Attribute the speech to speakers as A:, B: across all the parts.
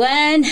A: everyone.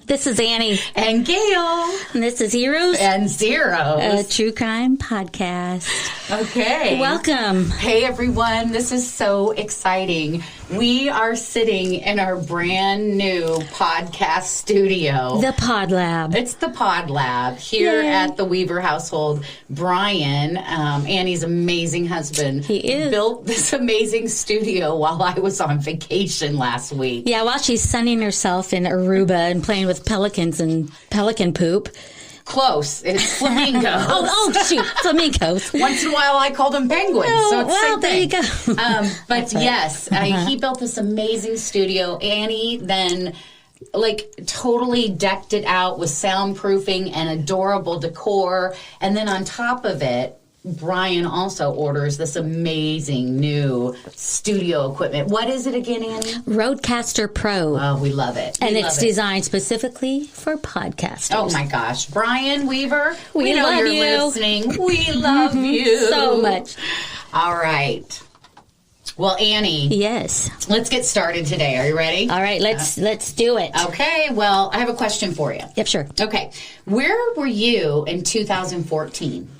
A: This is Annie.
B: And Gail.
A: And this is Heroes
B: and Zeros,
A: a true crime podcast.
B: Okay.
A: Welcome.
B: Hey, everyone. This is so exciting. We are sitting in our brand new podcast studio.
A: The Pod Lab.
B: It's the Pod Lab here
A: Yay.
B: at the Weaver household. Brian, Annie's amazing husband,
A: He is.
B: built this amazing studio while I was on vacation last week.
A: Yeah, while she's sunning herself in Aruba and playing with pelicans and pelican poop.
B: Close. It's flamingos.
A: Oh, shoot. Flamingos.
B: Once in a while, I call them penguins. So it's
A: well,
B: the same
A: there
B: thing.
A: you go.
B: But yes, he built this amazing studio. Annie then totally decked it out with soundproofing and adorable decor. And then on top of it, Brian also orders this amazing new studio equipment. What is it again, Annie?
A: Roadcaster Pro.
B: Oh, we love it.
A: And it's designed specifically for podcasters.
B: Oh my gosh. Brian Weaver,
A: We
B: know
A: love
B: you're
A: you.
B: listening. We love you.
A: So much.
B: All right. Well, Annie.
A: Yes.
B: Let's get started today. Are you ready?
A: All right, let's do it.
B: Okay. Well, I have a question for you.
A: Yep, sure.
B: Okay. Where were you in 2014?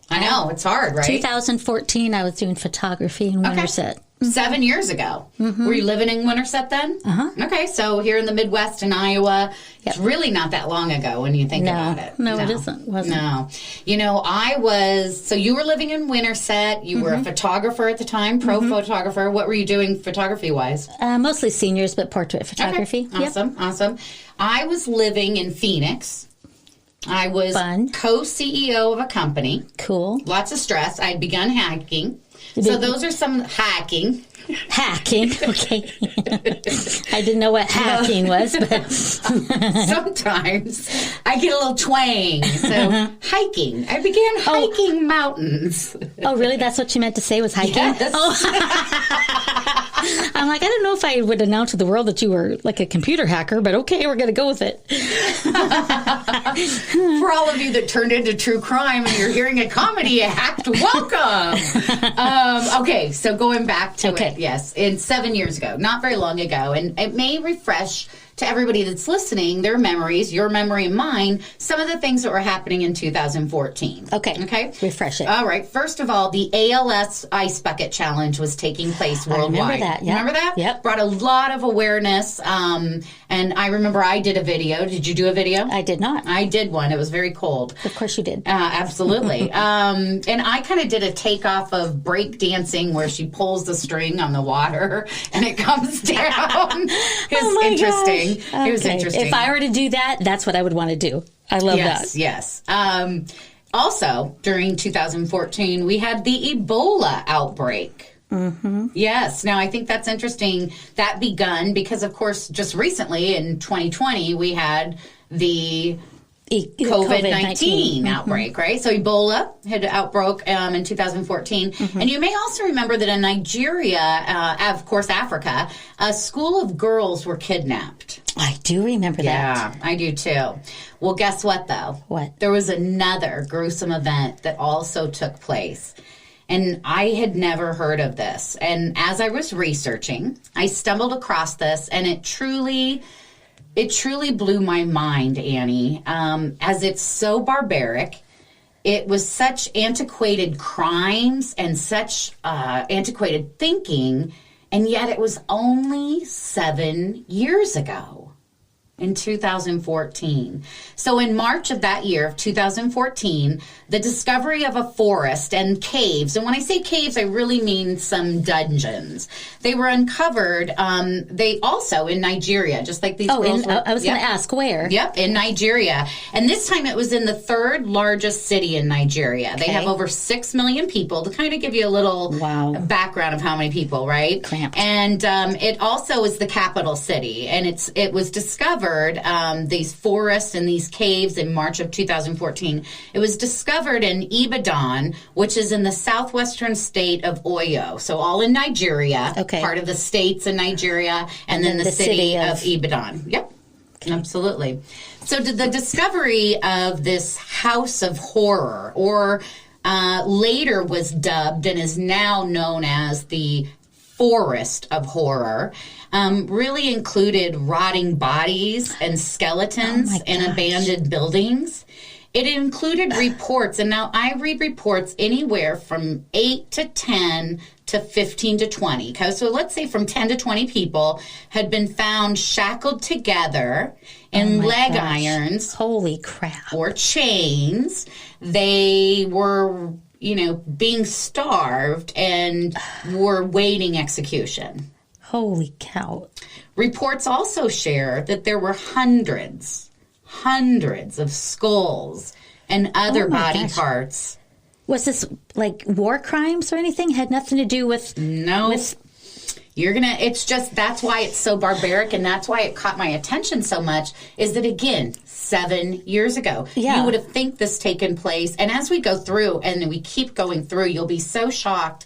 B: I know. It's hard, right?
A: 2014, I was doing photography in Winterset.
B: 7 years ago. Were you living in Winterset then?
A: Uh-huh.
B: Okay, so here in the Midwest in Iowa, it's really not that long ago when you think about it.
A: No, it isn't. Wasn't.
B: No. You know, so you were living in Winterset. You were a photographer at the time, pro photographer. What were you doing photography-wise?
A: Mostly seniors, but portrait photography.
B: Okay. Awesome. I was living in Phoenix. I was co-CEO of a company.
A: Cool.
B: Lots of stress. I'd begun hacking. So those are some hacking.
A: Hacking, okay. I didn't know what hacking was, but
B: sometimes I get a little twang. So hiking. I began hiking mountains.
A: Oh, really? That's what you meant to say was hiking?
B: Yes.
A: Oh. I'm like, I don't know if I would announce to the world that you were like a computer hacker, but okay, we're going to go with it.
B: For all of you that turned into true crime and you're hearing a comedy act, welcome. Okay, so going back to it, yes, 7 years ago, not very long ago, and it may refresh to everybody that's listening their memories, your memory and mine, some of the things that were happening in 2014.
A: Okay. Refresh it.
B: All right. First of all, the ALS Ice Bucket Challenge was taking place worldwide.
A: I remember that. Yep.
B: Remember that?
A: Yep.
B: Brought a lot of awareness. And I remember I did a video. Did you do a video?
A: I did not.
B: I did one. It was very cold.
A: Of course you did.
B: Absolutely. And I kind of did a takeoff of break dancing where she pulls the string on the water and it comes down. It was interesting.
A: Gosh.
B: It was interesting.
A: If I were to do that, that's what I would want to do. I love that.
B: Yes. Also, during 2014, we had the Ebola outbreak. Mm-hmm. Yes. Now, I think that's interesting. That begun because, of course, just recently in 2020, we had the COVID-19 outbreak, right? So Ebola had outbroke in 2014. And you may also remember that in Nigeria, of course, Africa, a school of girls were kidnapped.
A: I do remember that.
B: Yeah, I do too. Well, guess what, though?
A: What?
B: There was another gruesome event that also took place. And I had never heard of this. And as I was researching, I stumbled across this, and it truly blew my mind, Annie, as it's so barbaric. It was such antiquated crimes and such antiquated thinking, and yet it was only 7 years ago. In 2014. So in March of that year, of 2014, the discovery of a forest and caves, and when I say caves, I really mean some dungeons. They were uncovered, they also in Nigeria, just like these girls were.
A: I was going to ask where.
B: Yep, in Nigeria. And this time it was in the third largest city in Nigeria. They have over 6 million people, to kind of give you a little background of how many people, right?
A: Cramped.
B: And it also is the capital city, and it was discovered, these forests and these caves in March of 2014. It was discovered in Ibadan, which is in the southwestern state of Oyo. So all in Nigeria, part of the states in Nigeria, and then the city of Ibadan. Yep, absolutely. So the discovery of this house of horror, or later was dubbed and is now known as the forest of horror really included rotting bodies and skeletons in abandoned buildings. It included reports, and now I read reports anywhere from 8 to 10 to 15 to 20. Okay, so let's say from 10 to 20 people had been found shackled together in irons.
A: Holy crap.
B: Or chains. They were, being starved and were waiting execution.
A: Holy cow.
B: Reports also share that there were hundreds of skulls and other body parts.
A: Was this like war crimes or anything? Had nothing to do with...
B: No. It's just, that's why it's so barbaric, and that's why it caught my attention so much, is that, again, 7 years ago.
A: Yeah.
B: You would have think this taken place, and as we go through, and we keep going through, you'll be so shocked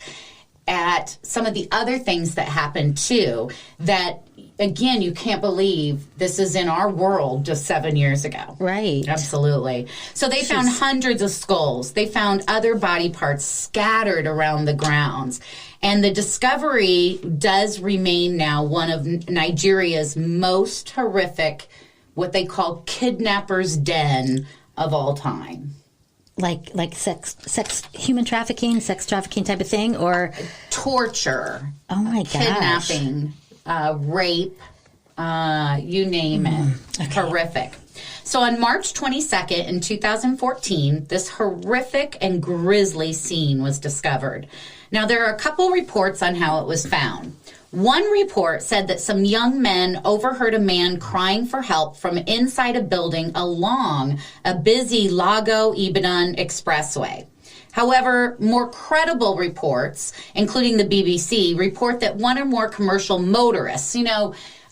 B: at some of the other things that happened, too, that, again, you can't believe this is in our world just 7 years ago.
A: Right.
B: Absolutely. So they found hundreds of skulls. They found other body parts scattered around the grounds. And the discovery does remain now one of Nigeria's most horrific, what they call kidnappers' den of all time.
A: Like human trafficking, sex trafficking type of thing, or
B: torture.
A: Oh my gosh.
B: Kidnapping, rape, you name it. Okay. Horrific. So on March 22nd in 2014, this horrific and grisly scene was discovered. Now, there are a couple reports on how it was found. One report said that some young men overheard a man crying for help from inside a building along a busy Lago Ibadan expressway. However, more credible reports, including the BBC, report that one or more commercial motorists,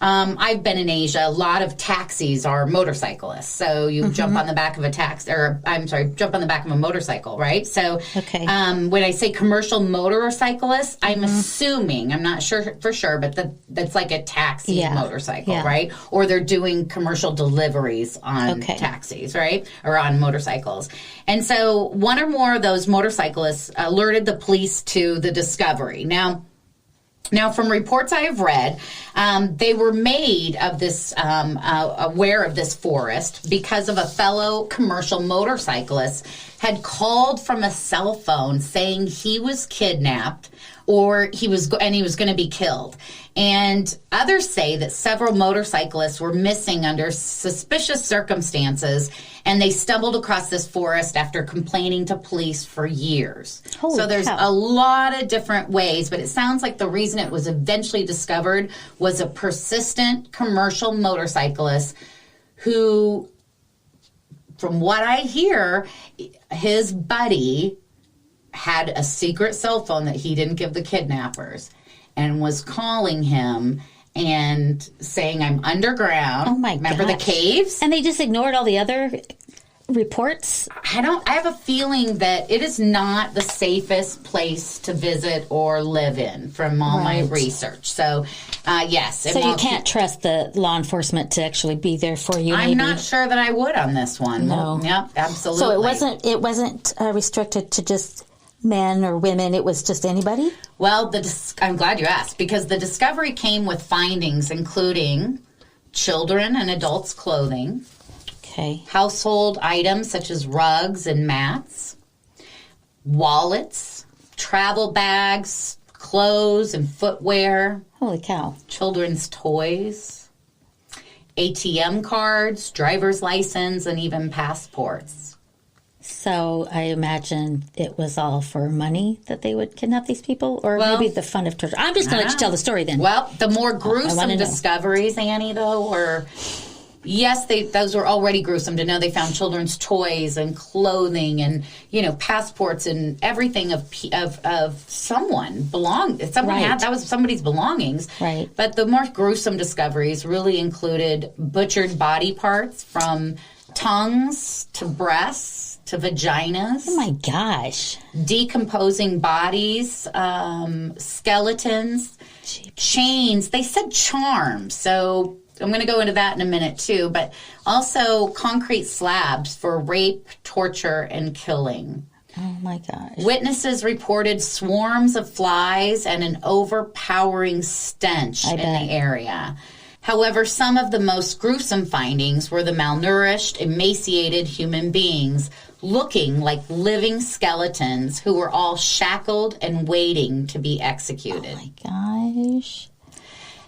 B: I've been in Asia. A lot of taxis are motorcyclists. So you jump on the back of jump on the back of a motorcycle, right? So when I say commercial motorcyclists, I'm assuming, I'm not sure for sure, but that's like a taxi motorcycle, right? Or they're doing commercial deliveries on taxis, right? Or on motorcycles. And so one or more of those motorcyclists alerted the police to the discovery. Now, from reports I have read, they were made of this, aware of this forest because of a fellow commercial motorcyclist had called from a cell phone saying he was kidnapped or he was going to be killed. And others say that several motorcyclists were missing under suspicious circumstances, and they stumbled across this forest after complaining to police for years. So there's a lot of different ways, but it sounds like the reason it was eventually discovered was a persistent commercial motorcyclist who, from what I hear, his buddy had a secret cell phone that he didn't give the kidnappers and was calling him and saying, I'm underground.
A: Oh my God.
B: Remember the caves?
A: And they just ignored all the other reports?
B: I have a feeling that it is not the safest place to visit or live in from all my research. So, yes.
A: So you can't trust the law enforcement to actually be there for you,
B: I'm not sure that I would on this one.
A: No.
B: Yep, absolutely.
A: So it wasn't restricted to just men or women, it was just anybody?
B: Well, I'm glad you asked, because the discovery came with findings including children and adults' clothing, household items such as rugs and mats, wallets, travel bags, clothes and footwear.
A: Holy cow.
B: Children's toys, ATM cards, driver's license, and even passports.
A: So I imagine it was all for money that they would kidnap these people, or maybe the fun of torture. I'm just going to let you tell the story then.
B: Well, the more gruesome discoveries, Annie, though, were, yes, those were already gruesome to know they found children's toys and clothing and, passports and everything of someone that was somebody's belongings.
A: Right.
B: But the more gruesome discoveries really included butchered body parts from tongues to breasts to vaginas.
A: Oh my gosh.
B: Decomposing bodies, skeletons, chains. They said charms. So I'm going to go into that in a minute too. But also concrete slabs for rape, torture, and killing
A: Oh, my gosh.
B: Witnesses reported swarms of flies and an overpowering stench in the area. However, some of the most gruesome findings were the malnourished, emaciated human beings looking like living skeletons who were all shackled and waiting to be executed.
A: Oh, my gosh.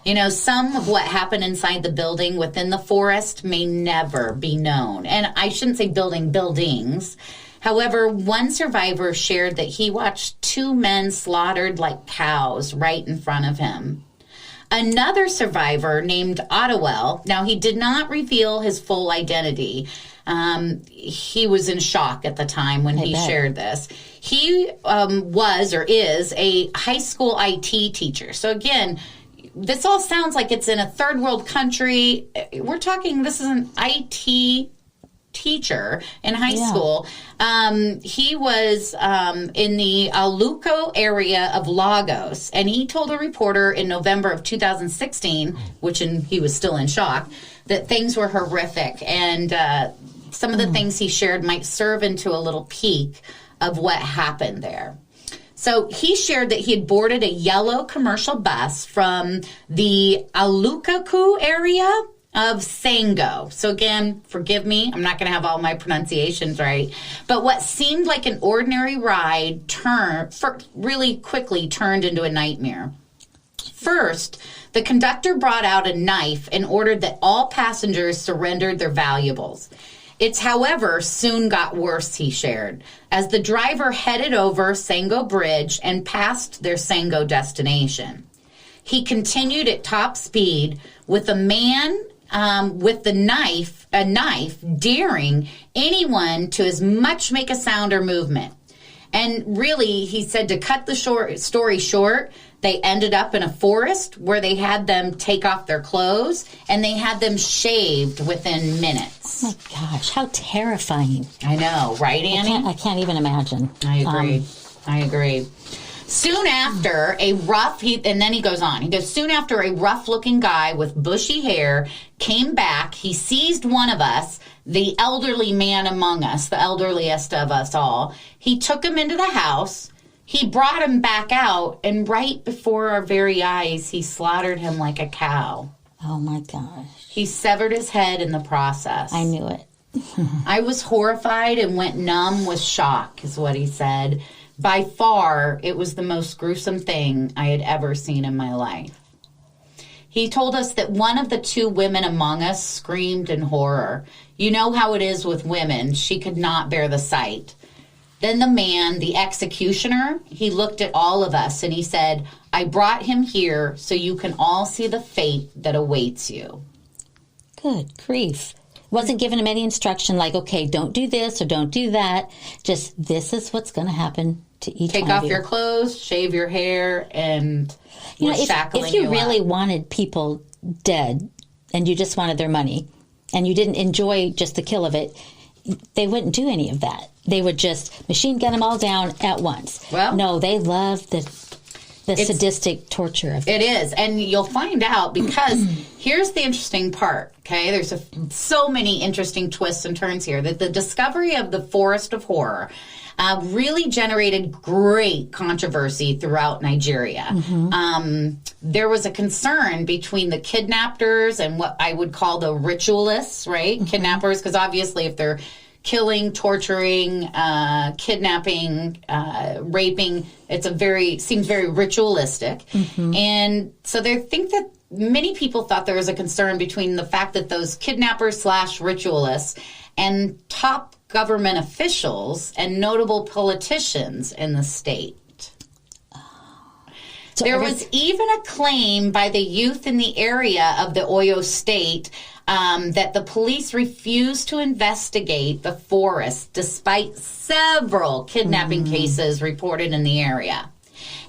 B: You know, some of what happened inside the building within the forest may never be known. And I shouldn't say buildings. However, one survivor shared that he watched 2 men slaughtered like cows right in front of him. Another survivor named Ottawell, now he did not reveal his full identity. He was in shock at the time when he shared this. He was or is a high school IT teacher. So again, this all sounds like it's in a third world country. We're talking, this is an IT teacher in high school. He was in the Aluco area of Lagos, and he told a reporter in November of 2016, he was still in shock, that things were horrific. And some of the things he shared might serve into a little peek of what happened there. So he shared that he had boarded a yellow commercial bus from the Alukaku area of Sango. So again, forgive me, I'm not going to have all my pronunciations right. But what seemed like an ordinary ride really quickly turned into a nightmare. First, the conductor brought out a knife and ordered that all passengers surrendered their valuables. It, however, soon got worse, he shared, as the driver headed over Sango Bridge and passed their Sango destination. He continued at top speed with a man with a knife, daring anyone to as much make a sound or movement. And really, he said, to cut the story short, they ended up in a forest where they had them take off their clothes and they had them shaved within minutes.
A: Oh my gosh, how terrifying.
B: I know, right, Annie?
A: I can't even imagine.
B: I agree. Soon after, and then he goes on. He goes, soon after, a rough-looking guy with bushy hair came back. He seized one of us, the elderly man among us, the elderliest of us all. He took him into the house. He brought him back out, and right before our very eyes, he slaughtered him like a cow.
A: Oh, my gosh.
B: He severed his head in the process.
A: I knew it.
B: I was horrified and went numb with shock, is what he said. By far, it was the most gruesome thing I had ever seen in my life. He told us that one of the 2 women among us screamed in horror. You know how it is with women. She could not bear the sight. Then the man, the executioner, he looked at all of us and he said, I brought him here so you can all see the fate that awaits you.
A: Good grief. Wasn't giving him any instruction like, okay, don't do this or don't do that. Just, this is what's going to happen to each one of you.
B: Take off your clothes, shave your hair, and shackling
A: if you really
B: up.
A: wanted people dead and you just wanted their money and you didn't enjoy just the kill of it, they wouldn't do any of that. They would just machine gun them all down at once. Well, no, they love the sadistic torture of it.
B: It is, and you'll find out because here's the interesting part, okay? There's so many interesting twists and turns here that the discovery of the Forest of Horror really generated great controversy throughout Nigeria. There was a concern between the kidnappers and what I would call the ritualists, right? Kidnappers, because obviously if they're killing, torturing, kidnapping, raping, seems very ritualistic. And so they think that many people thought there was a concern between the fact that those kidnappers / ritualists and top government officials and notable politicians in the state. So there was even a claim by the youth in the area of the Oyo State that the police refused to investigate the forest despite several kidnapping cases reported in the area.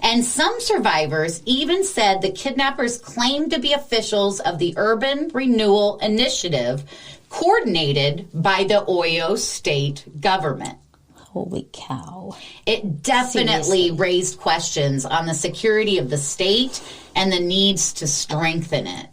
B: And some survivors even said the kidnappers claimed to be officials of the Urban Renewal Initiative coordinated by the Oyo State government.
A: Holy cow.
B: It definitely raised questions on the security of the state and the needs to strengthen it.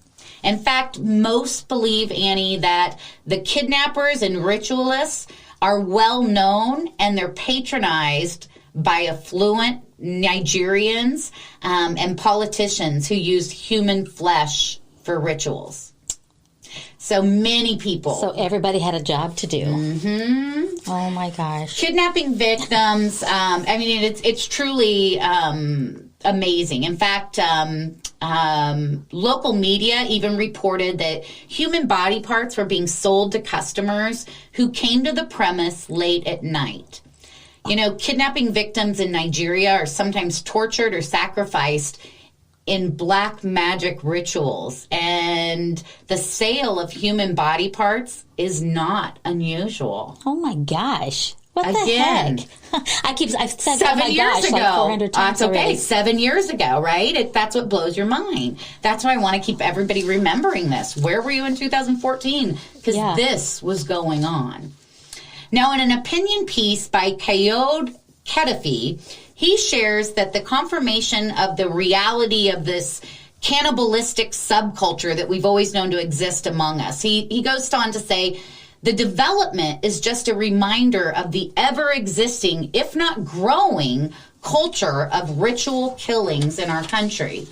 B: In fact, most believe, Annie, that the kidnappers and ritualists are well known, and they're patronized by affluent Nigerians and politicians who use human flesh for rituals. So many people.
A: So everybody had a job to do.
B: Mm-hmm.
A: Oh my gosh.
B: Kidnapping victims. I mean, it's truly amazing. In fact, local media even reported that human body parts were being sold to customers who came to the premise late at night. You know, kidnapping victims in Nigeria are sometimes tortured or sacrificed in black magic rituals, and the sale of human body parts is not unusual.
A: Oh my gosh. What
B: Again,
A: the heck? I've said
B: 7
A: oh my
B: years
A: gosh
B: ago.
A: like 400 times
B: That's okay.
A: already.
B: 7 years ago, right? That's what blows your mind. That's why I want to keep everybody remembering this. Where were you in 2014? Because this was going on. Now, in an opinion piece by Kayode Kedefi, he shares that the confirmation of the reality of this cannibalistic subculture that we've always known to exist among us. He goes on to say, the development is just a reminder of the ever-existing, if not growing, culture of ritual killings in our country.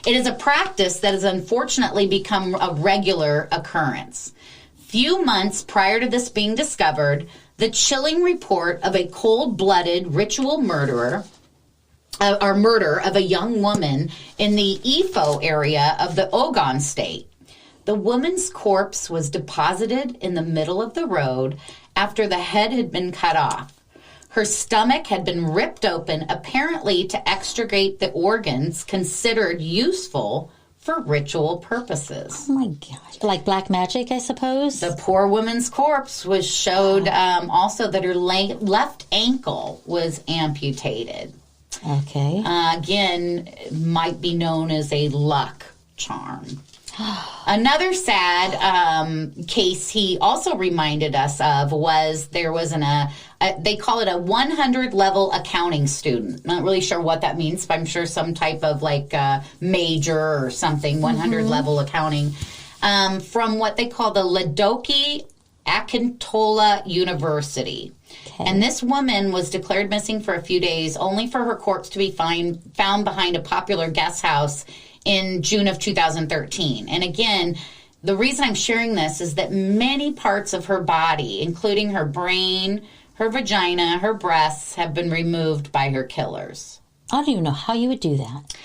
B: It is a practice that has unfortunately become a regular occurrence. Few months prior to this being discovered, the chilling report of a cold-blooded ritual murder of a young woman in the Ifo area of the Ogun state. The woman's corpse was deposited in the middle of the road after the head had been cut off. Her stomach had been ripped open, apparently to extricate the organs considered useful for ritual purposes.
A: Oh my gosh. Like black magic, I suppose?
B: The poor woman's corpse was showed also that her left ankle was amputated.
A: Okay.
B: Again, might be known as a luck charm. Another sad case he also reminded us of was there was they call it a 100 level accounting student. Not really sure what that means, but I'm sure some type of like major or something, 100 level accounting, from what they call the Ladoke Akintola University. Okay. And this woman was declared missing for a few days, only for her corpse to be found behind a popular guest house in June of 2013. And again, the reason I'm sharing this is that many parts of her body, including her brain, her vagina, her breasts, have been removed by her killers.
A: I don't even know how you would do that.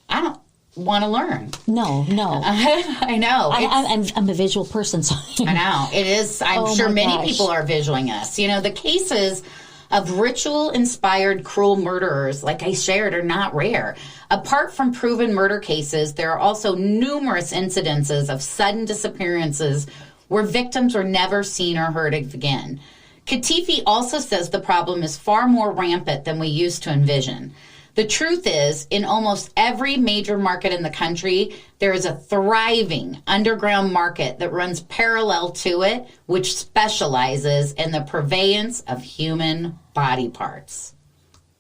B: I don't want to learn.
A: No.
B: I know.
A: I'm a visual person, so
B: I know. It is. I'm sure many people are visualing us. You know, the cases of ritual-inspired cruel murderers, like I shared, are not rare. Apart from proven murder cases, there are also numerous incidences of sudden disappearances where victims were never seen or heard of again. Katifi also says the problem is far more rampant than we used to envision. The truth is, in almost every major market in the country, there is a thriving underground market that runs parallel to it, which specializes in the purveyance of human body parts.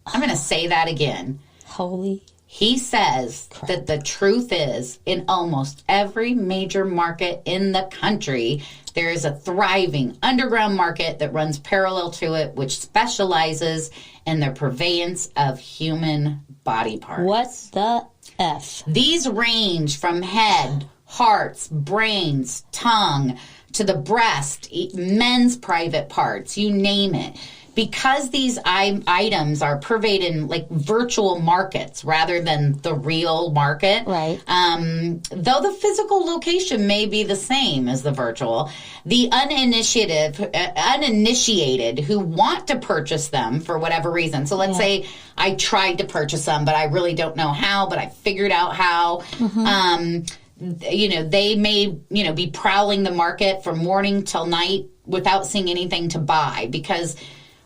B: I'm going to say that again.
A: Holy
B: He says crap. That the truth is, in almost every major market in the country, there is a thriving underground market that runs parallel to it, which specializes in the purveyance of human body parts.
A: What the F?
B: These range from head, hearts, brains, tongue, to the breast, men's private parts, you name it. Because these items are purveyed in like virtual markets rather than the real market,
A: right?
B: Though the physical location may be the same as the virtual, the uninitiated who want to purchase them for whatever reason. So let's say I tried to purchase them, but I really don't know how, but I figured out how. They may, be prowling the market from morning till night without seeing anything to buy, because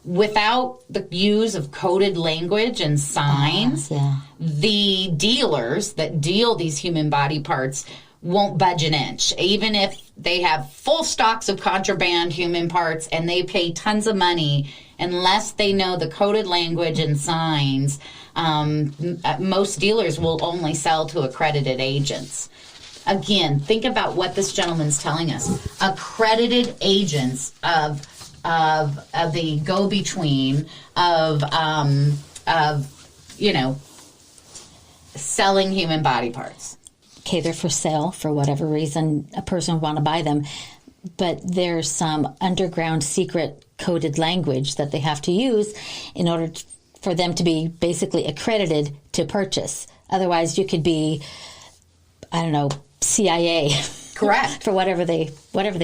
B: without the use of coded language and signs, the dealers that deal these human body parts won't budge an inch, even if they have full stocks of contraband human parts and they pay tons of money. Unless they know the coded language and signs, most dealers will only sell to accredited agents. Again, think about what this gentleman's telling us. Accredited agents of of the go-between of selling human body parts.
A: Okay, they're for sale for whatever reason a person would want to buy them, but there's some underground secret coded language that they have to use in order for them to be basically accredited to purchase. Otherwise, you could be, I don't know, CIA.
B: Correct.
A: For whatever they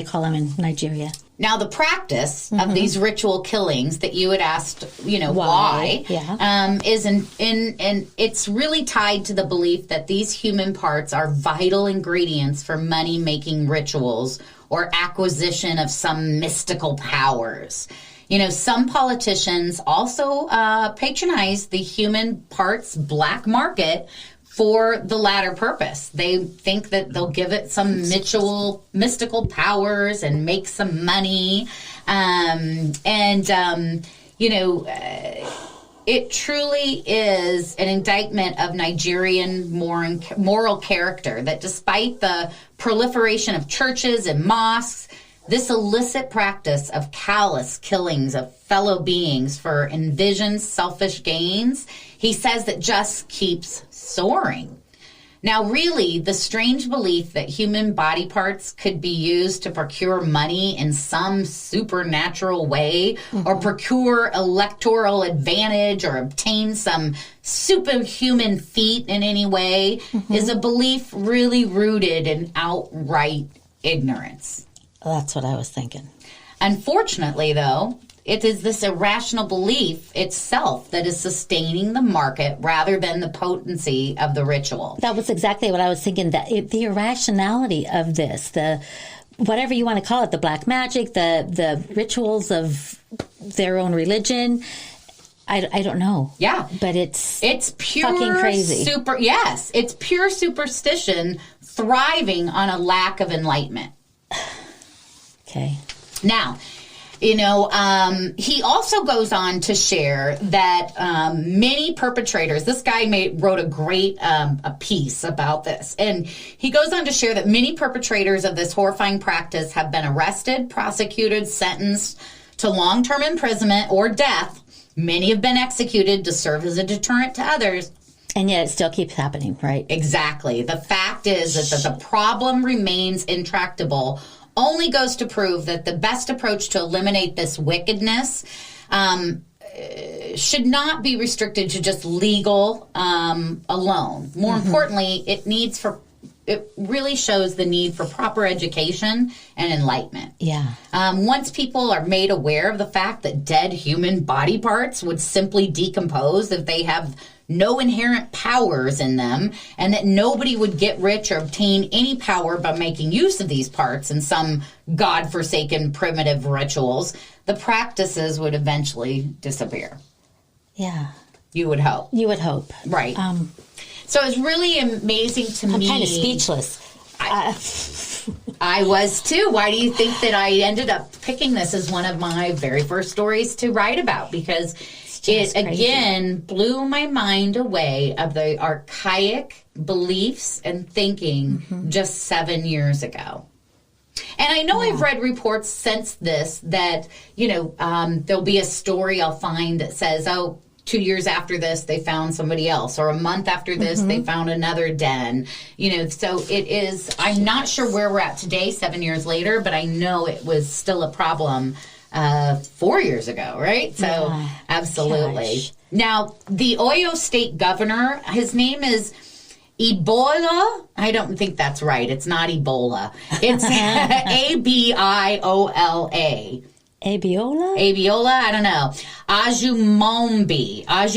A: call them in Nigeria.
B: Now, the practice of these ritual killings that you had asked, why
A: yeah.
B: is in it's really tied to the belief that these human parts are vital ingredients for money-making rituals or acquisition of some mystical powers. Some politicians also patronize the human parts black market for the latter purpose. They think that they'll give it some mystical powers and make some money. It truly is an indictment of Nigerian moral character that despite the proliferation of churches and mosques, this illicit practice of callous killings of fellow beings for envisioned selfish gains, he says that just keeps soaring. Now, really, the strange belief that human body parts could be used to procure money in some supernatural way or procure electoral advantage or obtain some superhuman feat in any way is a belief really rooted in outright ignorance.
A: That's what I was thinking.
B: Unfortunately, though, it is this irrational belief itself that is sustaining the market rather than the potency of the ritual.
A: That was exactly what I was thinking, that the irrationality of this, the whatever you want to call it, the black magic, the rituals of their own religion, I don't know.
B: Yeah.
A: But it's
B: pure
A: fucking crazy.
B: It's pure superstition thriving on a lack of enlightenment.
A: Okay.
B: Now, he also goes on to share that many perpetrators, this guy wrote a great a piece about this, and he goes on to share that many perpetrators of this horrifying practice have been arrested, prosecuted, sentenced to long-term imprisonment or death. Many have been executed to serve as a deterrent to others.
A: And yet it still keeps happening, right?
B: Exactly. The fact is that the problem remains intractable only goes to prove that the best approach to eliminate this wickedness should not be restricted to just legal alone. More importantly, it really shows the need for proper education and enlightenment.
A: Yeah.
B: Once people are made aware of the fact that dead human body parts would simply decompose if they have no inherent powers in them, and that nobody would get rich or obtain any power by making use of these parts in some godforsaken primitive rituals, the practices would eventually disappear.
A: Yeah.
B: You would hope.
A: You would hope.
B: Right. So it's really amazing to me.
A: I'm kind of speechless.
B: I was too. Why do you think that I ended up picking this as one of my very first stories to write about? Because it, again, blew my mind away of the archaic beliefs and thinking just 7 years ago. And I know I've read reports since this that, there'll be a story I'll find that says, 2 years after this, they found somebody else, or a month after this, they found another den. So it is, I'm not sure where we're at today, 7 years later, but I know it was still a problem 4 years ago, right? So, absolutely.
A: Gosh.
B: Now, the Oyo State governor, his name is Ebola. I don't think that's right. It's not Ebola. It's Abiola.
A: Abiola?
B: Abiola, I don't know. Ajumobi. I'm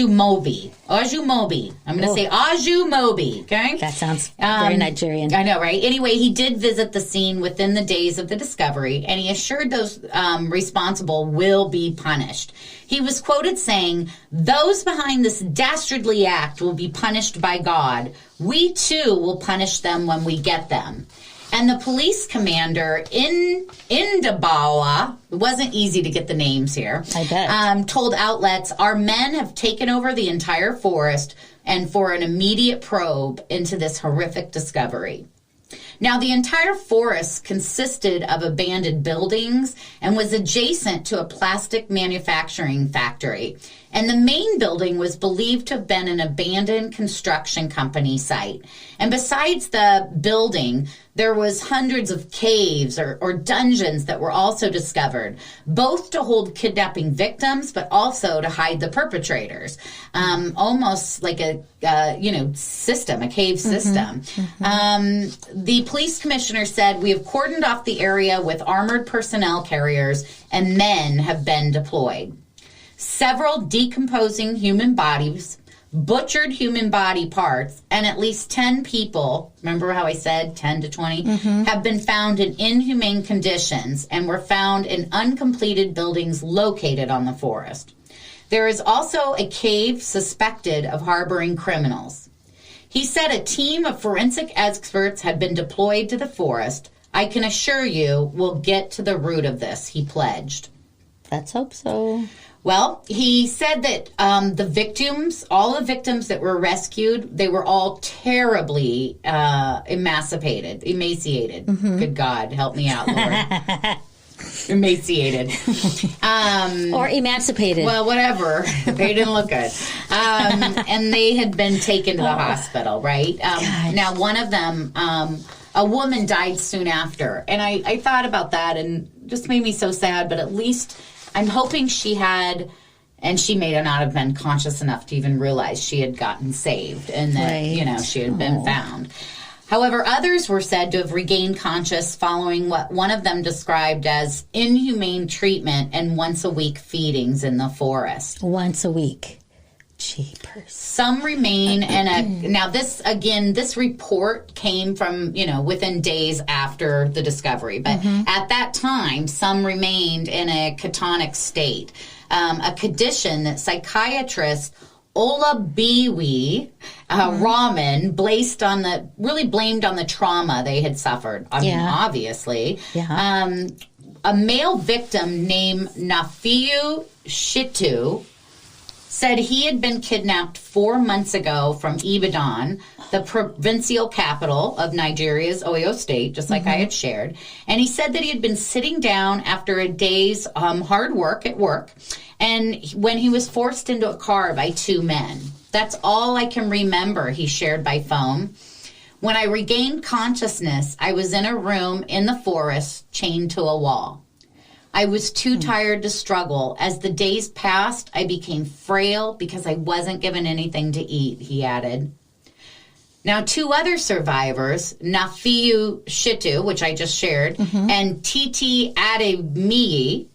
B: going to say Ajumobi, okay?
A: That sounds very Nigerian.
B: I know, right? Anyway, he did visit the scene within the days of the discovery, and he assured those responsible will be punished. He was quoted saying, "Those behind this dastardly act will be punished by God. We, too, will punish them when we get them." And the police commander in Indabawa, it wasn't easy to get the names here,
A: I bet.
B: Told outlets, "Our men have taken over the entire forest and for an immediate probe into this horrific discovery." Now, the entire forest consisted of abandoned buildings and was adjacent to a plastic manufacturing factory. And the main building was believed to have been an abandoned construction company site. And besides the building, there was hundreds of caves or dungeons that were also discovered, both to hold kidnapping victims, but also to hide the perpetrators. Almost like a system, a cave system. The police commissioner said, "We have cordoned off the area with armored personnel carriers, and men have been deployed. Several decomposing human bodies, butchered human body parts, and at least 10 people," remember how I said 10 to 20, "have been found in inhumane conditions and were found in uncompleted buildings located on the forest. There is also a cave suspected of harboring criminals." He said a team of forensic experts had been deployed to the forest. "I can assure you we'll get to the root of this," he pledged.
A: Let's hope so.
B: Well, he said that all the victims that were rescued, they were all terribly emaciated. Good God, help me out, Lord. Emaciated.
A: Or emancipated.
B: Well, whatever. They didn't look good. And they had been taken to the hospital, right? Now, one of them, a woman died soon after. And I thought about that and just made me so sad, but at least I'm hoping she had, and she may not have been conscious enough to even realize she had gotten saved and that, she had been found. However, others were said to have regained conscious following what one of them described as inhumane treatment and once-a-week feedings in the forest.
A: Once a week. Jeepers.
B: Some remain now this report came from, within days after the discovery, but at that time, some remained in a catonic state, a condition that psychiatrist Ola Biwi Rahman really blamed on the trauma they had suffered. Obviously. Yeah. A male victim named Nafiu Shitu said he had been kidnapped 4 months ago from Ibadan, the provincial capital of Nigeria's Oyo State, just like I had shared. And he said that he had been sitting down after a day's hard work at work, and when he was forced into a car by 2 men. That's all I can remember, he shared by phone. "When I regained consciousness, I was in a room in the forest, chained to a wall. I was too tired to struggle. As the days passed, I became frail because I wasn't given anything to eat," he added. Now, 2 other survivors, Nafiu Shitu, which I just shared, and Titi Ademiyi,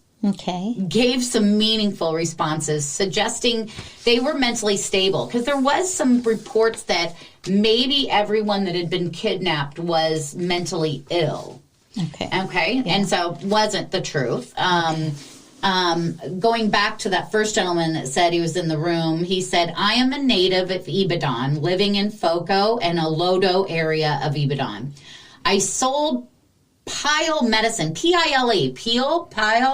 B: gave some meaningful responses, suggesting they were mentally stable. Because there was some reports that maybe everyone that had been kidnapped was mentally ill. Okay. Yeah. And so wasn't the truth. Going back to that first gentleman that said he was in the room, he said, "I am a native of Ibadan, living in Foko and Olodo area of Ibadan. I sold pile medicine, P-I-L-E, pile?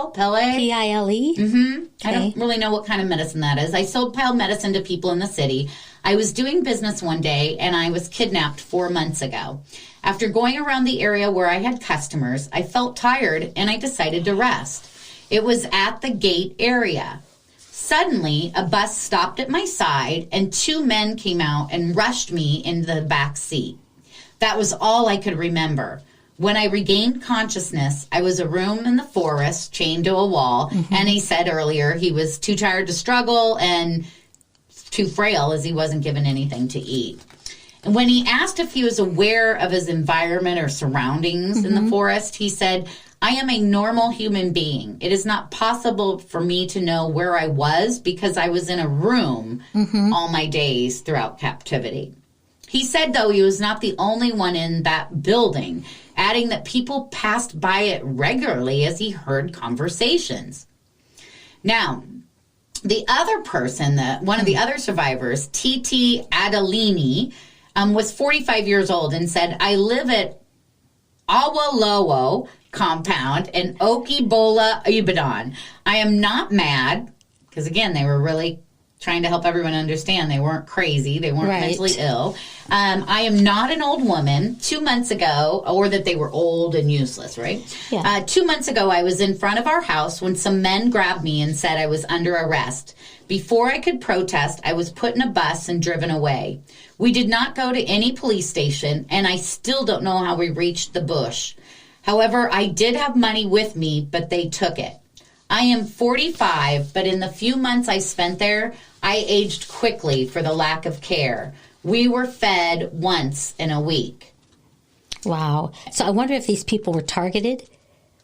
A: P-I-L-E?
B: Mm-hmm. I don't really know what kind of medicine that is. I sold pile medicine to people in the city. I was doing business one day, and I was kidnapped 4 months ago. After going around the area where I had customers, I felt tired, and I decided to rest. It was at the gate area. Suddenly, a bus stopped at my side, and 2 men came out and rushed me into the back seat. That was all I could remember. When I regained consciousness, I was a room in the forest, chained to a wall, and he said earlier he was too tired to struggle and too frail as he wasn't given anything to eat. And when he asked if he was aware of his environment or surroundings in the forest, he said, "I am a normal human being. It is not possible for me to know where I was because I was in a room all my days throughout captivity." He said, though, he was not the only one in that building, adding that people passed by it regularly as he heard conversations. Now, the other person, one of the other survivors, Titi Adelini, was 45 years old and said, "I live at Awolowo compound in Okibola, Ibadan. I am not mad," because again, they were really trying to help everyone understand they weren't crazy. They weren't mentally ill. I am not an old woman. 2 months ago, or that they were old and useless, right?
A: Yeah.
B: 2 months ago, I was in front of our house when some men grabbed me and said I was under arrest. Before I could protest, I was put in a bus and driven away. We did not go to any police station, and I still don't know how we reached the bush. However, I did have money with me, but they took it. I am 45, but in the few months I spent there, I aged quickly for the lack of care. We were fed once in a week.
A: Wow. So I wonder if these people were targeted.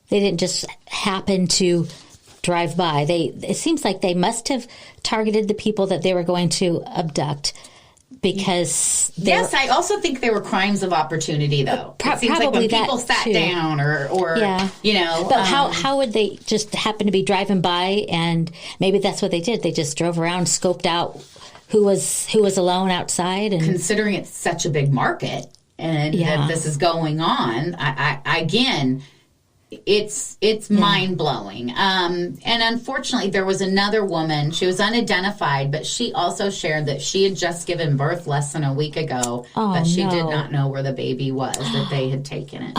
A: They didn't just happen to drive by. It seems like they must have targeted the people that they were going to abduct. Because
B: yes, I also think there were crimes of opportunity, though. It seems like when people sat down or you know.
A: But how would they just happen to be driving by, and maybe that's what they did. They just drove around, scoped out who was alone outside. And considering
B: it's such a big market and that this is going on, I again, it's mind-blowing. And unfortunately, there was another woman. She was unidentified, but she also shared that she had just given birth less than a week ago, but she did not know where the baby was, that they had taken it.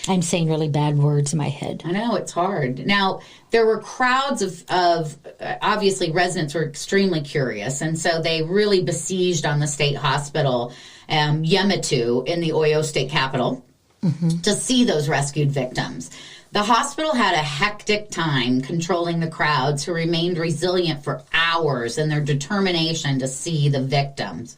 A: I'm saying really bad words in my head.
B: I know, it's hard. Now, there were crowds of obviously, residents were extremely curious, and so they really besieged on the state hospital, Yematu, in the Oyo state capital, to see those rescued victims. The hospital had a hectic time controlling the crowds, who remained resilient for hours in their determination to see the victims.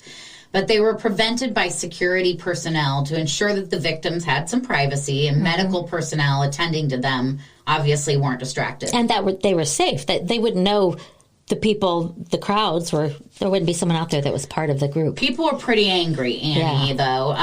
B: But they were prevented by security personnel to ensure that the victims had some privacy, and medical personnel attending to them obviously weren't distracted.
A: And they were safe. That they wouldn't know the crowds were, there wouldn't be someone out there that was part of the group.
B: People were pretty angry, Annie, though.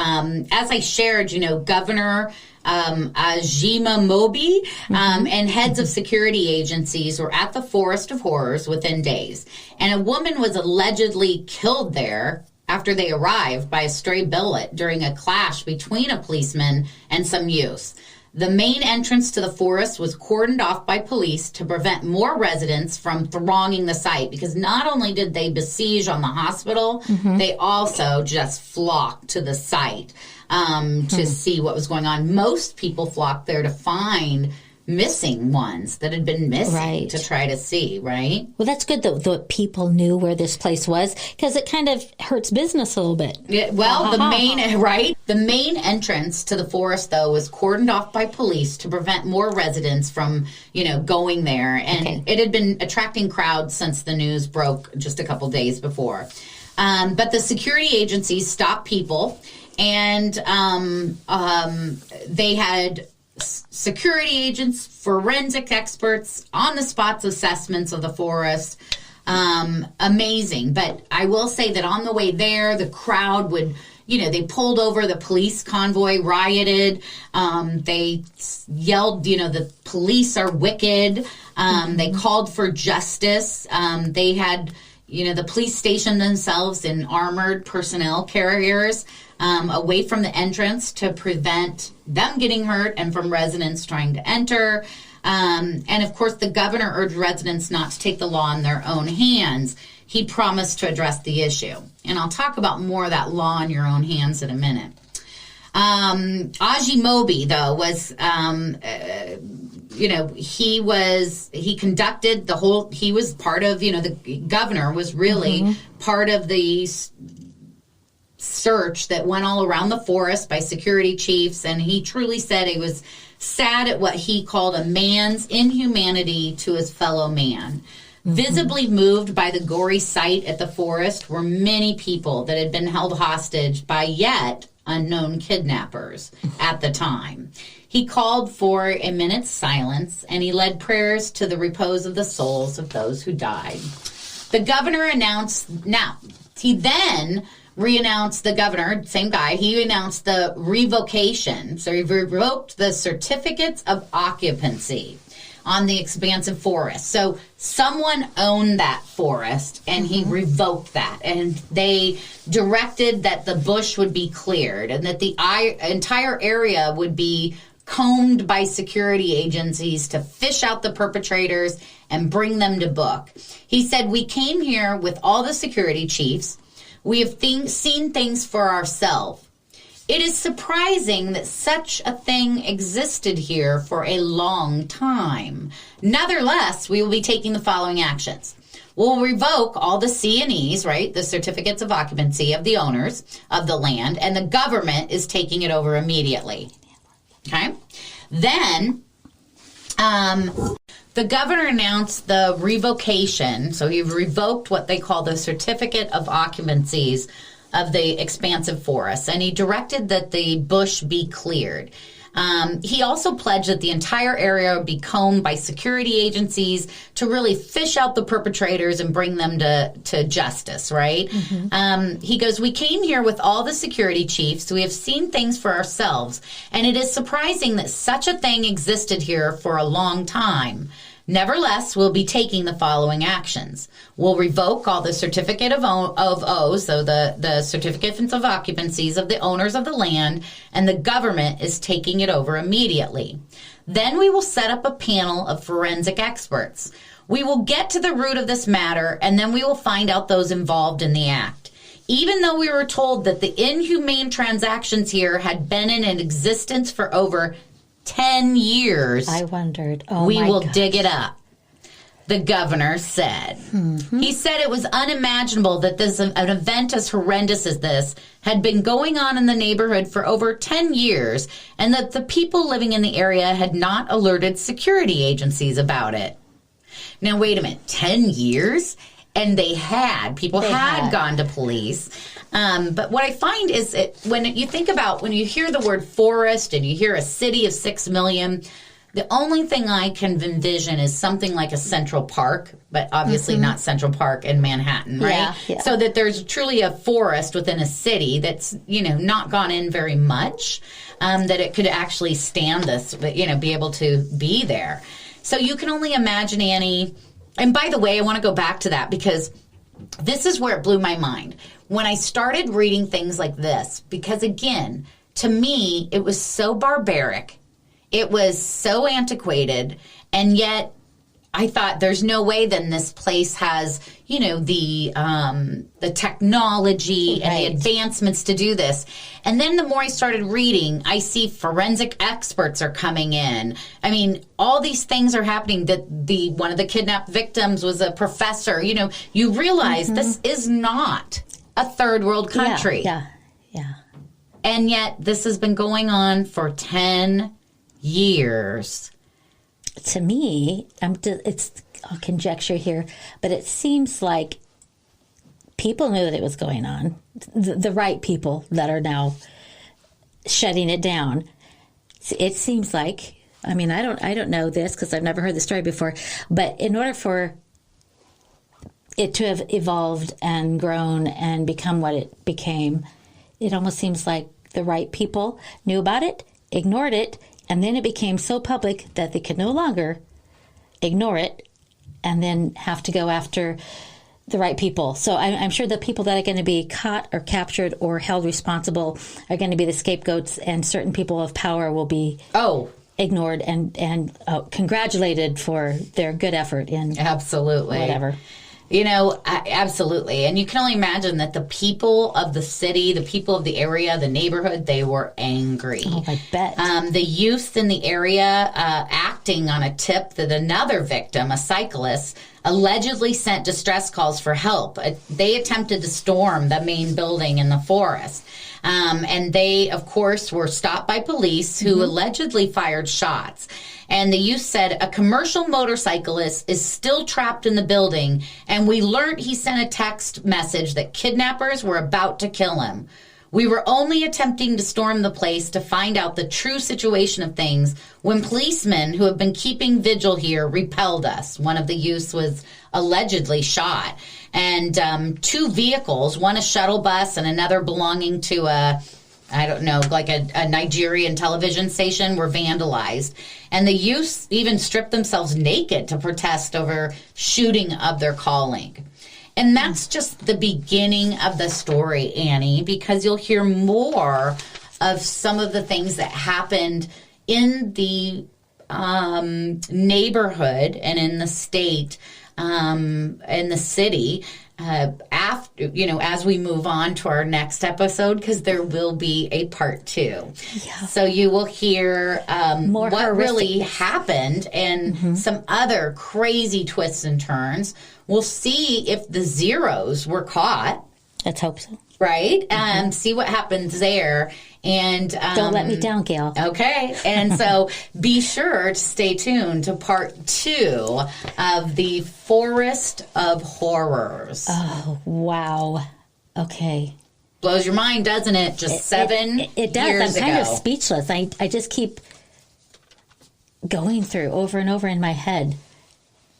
B: As I shared, Governor Ajima Mobi and heads of security agencies were at the Forest of Horrors within days. And a woman was allegedly killed there after they arrived by a stray bullet during a clash between a policeman and some youths. The main entrance to the forest was cordoned off by police to prevent more residents from thronging the site, because not only did they besiege on the hospital, they also just flocked to the site to see what was going on. Most people flocked there to find missing ones that had been missing to try to see, right?
A: Well, that's good that the people knew where this place was, because it kind of hurts business a little bit.
B: Yeah, well, the main entrance to the forest, though, was cordoned off by police to prevent more residents from, going there. And it had been attracting crowds since the news broke just a couple days before. But the security agencies stopped people, and they had security agents, forensic experts, on-the-spot assessments of the forest. Amazing. But I will say that on the way there, the crowd would, they pulled over, the police convoy rioted. They yelled, the police are wicked. They called for justice. They had, the police stationed themselves in armored personnel carriers away from the entrance to prevent them getting hurt and from residents trying to enter. And of course, the governor urged residents not to take the law in their own hands. He promised to address the issue. And I'll talk about more of that law in your own hands in a minute. Ajimobi, though, was, he conducted he was part of, the governor was really part of the search that went all around the forest by security chiefs, and he truly said he was sad at what he called a man's inhumanity to his fellow man. Visibly moved by the gory sight at the forest were many people that had been held hostage by yet unknown kidnappers at the time. He called for a minute's silence, and he led prayers to the repose of the souls of those who died. The governor announced, he then re-announced, the governor, same guy, he announced the revocation. So he revoked the certificates of occupancy on the expansive forest. So someone owned that forest, and he revoked that. And they directed that the bush would be cleared and that the entire area would be combed by security agencies to fish out the perpetrators and bring them to book. He said, we came here with all the security chiefs. We have seen things for ourselves. It is surprising that such a thing existed here for a long time. Nevertheless, we will be taking the following actions. We'll revoke all the C&Es, right, the certificates of occupancy of the owners of the land, and the government is taking it over immediately. Okay? Then, the governor announced the revocation, so he revoked what they call the certificate of occupancies of the expansive forests, and he directed that the bush be cleared. He also pledged that the entire area would be combed by security agencies to really fish out the perpetrators and bring them to justice, right? Mm-hmm. He goes, we came here with all the security chiefs. We have seen things for ourselves, and it is surprising that such a thing existed here for a long time. Nevertheless, we'll be taking the following actions. We'll revoke all the certificate of O's, so the certificates of occupancies of the owners of the land, and the government is taking it over immediately. Then we will set up a panel of forensic experts. We will get to the root of this matter, and then we will find out those involved in the act. Even though we were told that the inhumane transactions here had been in existence for over 10 years.
A: I wondered.
B: We will dig it up, the governor said. Mm-hmm. He said it was unimaginable that an event as horrendous as this had been going on in the neighborhood for over 10 years and that the people living in the area had not alerted security agencies about it. Now, wait a minute. 10 years? And they had gone to police. But what I find is when you hear the word forest and you hear a city of 6 million, the only thing I can envision is something like a Central Park, but obviously not Central Park in Manhattan, right? Yeah. So that there's truly a forest within a city that's, not gone in very much, that it could actually stand this, be able to be there. So you can only imagine, Annie. And by the way, I want to go back to that because this is where it blew my mind. When I started reading things like this, because again, to me, it was so barbaric, it was so antiquated, and yet I thought there's no way then this place has, the technology and the advancements to do this. And then the more I started reading, I see forensic experts are coming in. I mean, all these things are happening. That one of the kidnapped victims was a professor. You realize this is not a third world country.
A: Yeah.
B: And yet this has been going on for 10 years.
A: To me, it's a conjecture here, but it seems like people knew that it was going on. The right people that are now shutting it down. It seems like, I don't know this because I've never heard the story before, but in order for it to have evolved and grown and become what it became, it almost seems like the right people knew about it, ignored it, and then it became so public that they could no longer ignore it and then have to go after the right people. So I'm sure the people that are going to be caught or captured or held responsible are going to be the scapegoats, and certain people of power will be ignored and congratulated for their good effort in
B: absolutely
A: whatever.
B: Absolutely. And you can only imagine that the people of the city, the people of the area, the neighborhood, they were angry.
A: Oh, I bet.
B: The youth in the area acting on a tip that another victim, a cyclist, allegedly sent distress calls for help. They attempted to storm the main building in the forest. And they, of course, were stopped by police who allegedly fired shots. And the youth said a commercial motorcyclist is still trapped in the building, and we learned he sent a text message that kidnappers were about to kill him. We were only attempting to storm the place to find out the true situation of things when policemen who have been keeping vigil here repelled us. One of the youths was allegedly shot. And 2 vehicles, one a shuttle bus and another belonging to a Nigerian television station, were vandalized. And the youths even stripped themselves naked to protest over shooting of their calling. And that's just the beginning of the story, Annie, because you'll hear more of some of the things that happened in the neighborhood and in the state, in the city, after, as we move on to our next episode, because there will be a part 2. Yeah. So you will hear what really happened and some other crazy twists and turns. We'll see if the zeros were caught.
A: Let's hope so.
B: Right? See what happens there. And
A: don't let me down, Gail.
B: Okay. And so be sure to stay tuned to part 2 of the Forest of Horrors.
A: Oh, wow. Okay.
B: Blows your mind, doesn't it? Just 7
A: it does.
B: years
A: I'm kind
B: ago.
A: of speechless. I just keep going through over and over in my head.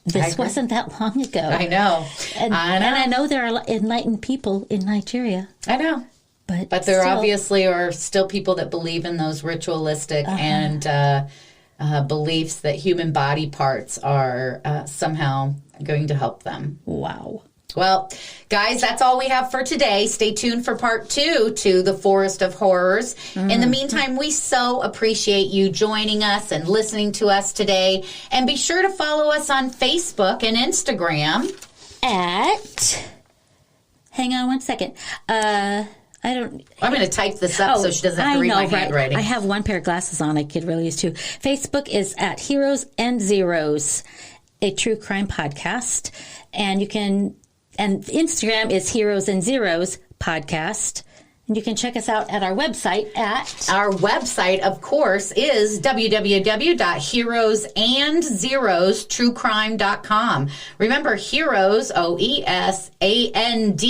A: This wasn't that long ago.
B: I know.
A: And I know there are enlightened people in Nigeria.
B: I know. But there obviously are still people that believe in those ritualistic and beliefs that human body parts are somehow going to help them.
A: Wow.
B: Well, guys, that's all we have for today. Stay tuned for part 2 to the Forest of Horrors. In the meantime, we so appreciate you joining us and listening to us today. And be sure to follow us on Facebook and Instagram
A: hang on one second. I'm
B: going to type this up so she doesn't have to read my handwriting.
A: I have one pair of glasses on I could really use too. Facebook is at Heroes and Zeros, a true crime podcast. And Instagram is Heroes and Zeros podcast. And you can check us out at our website at...
B: Our website, of course, is www.heroesandzerostruecrime.com. Remember, Heroes, OESAND,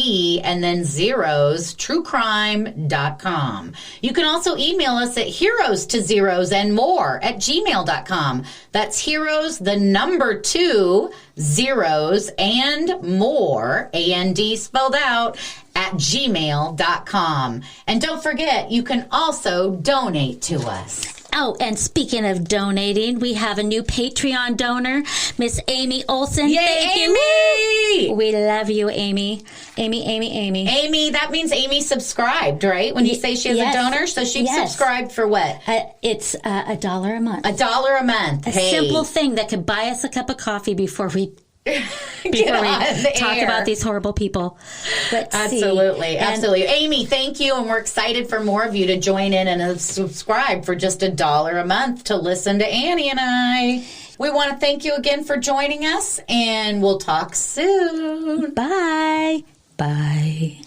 B: and then Zeros, truecrime.com. You can also email us at heroes to zeros and more at gmail.com. That's heroes, the number 2, zeros, and more, A-N-D spelled out, at gmail.com. And don't forget, you can also donate to us.
A: Oh, and speaking of donating, we have a new Patreon donor, Miss Amy Olson.
B: Yay,
A: Thank
B: Amy!
A: You. We love you, Amy. Amy.
B: Amy, that means Amy subscribed, right? When you say she has a donor, so she subscribed for what?
A: It's $1 a month.
B: $1 a month.
A: A simple thing that could buy us a cup of coffee before we talk about these horrible people.
B: Absolutely. Amy, thank you. And we're excited for more of you to join in and subscribe for just $1 a month to listen to Annie and I. We want to thank you again for joining us, and we'll talk soon.
A: Bye. Bye.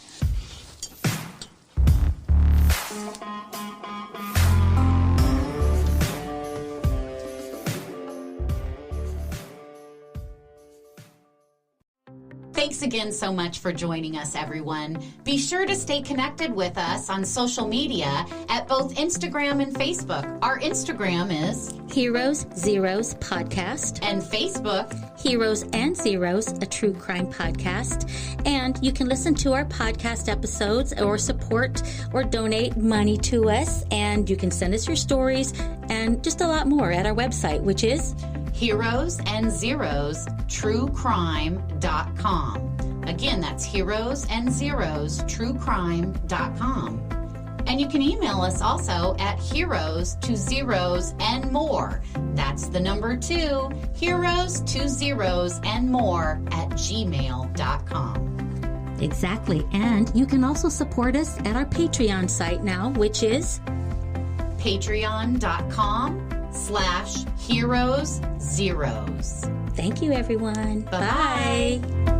B: Thanks again so much for joining us, everyone. Be sure to stay connected with us on social media at both Instagram and Facebook. Our Instagram is
A: Heroes Zeros Podcast,
B: and Facebook
A: Heroes and Zeros, a true crime podcast. And you can listen to our podcast episodes or support or donate money to us. And you can send us your stories and just a lot more at our website, which is
B: heroesandzerostruecrime.com. Again, that's heroesandzerostruecrime.com. And you can email us also at heroes to zeros and more. That's the number 2, heroes to zeros and more at gmail.com.
A: Exactly. And you can also support us at our Patreon site now, which is
B: patreon.com/heroeszeros.
A: Thank you, everyone.
B: Bye-bye.
A: Bye.